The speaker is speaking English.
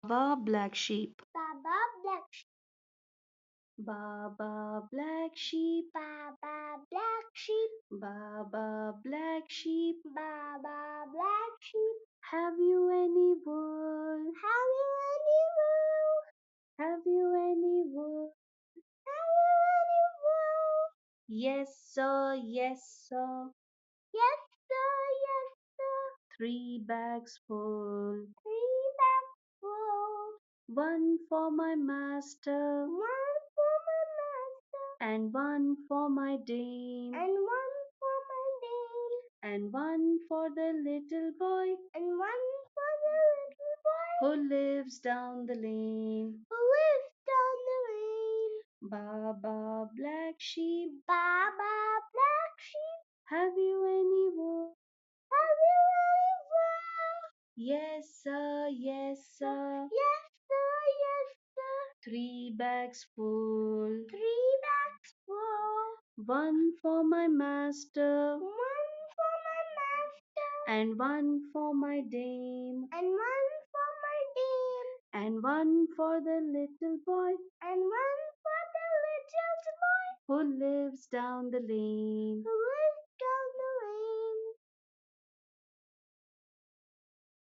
Baba Black Sheep. Baba Black Sheep. Baba Black Sheep. Baba Black Sheep. Baba Black Sheep. Baba Black Sheep. Have you any wool? Have you any wool? Have you any wool? Have you any wool? Yes, sir. Yes, sir. Yes, sir. Yes, sir. 3 bags full. 3 bags full. 1 for my master. 1 for my master. And 1 for my dame. And 1 for my dame. And 1 for the little boy. And 1 for the little boy. Who lives down the lane. Who lives down the lane. Baba Black Sheep. Baba Black Sheep. Have you any wool? Have you any wool? Yes, sir. Yes, sir. Yes, sir. Yes, sir. 3 bags full. 3 bags full. 1 for my master. 1 for my master. And 1 for my dame. And 1 for my dame. And 1 for the little boy. And 1 for the little boy. Who lives down the lane. Who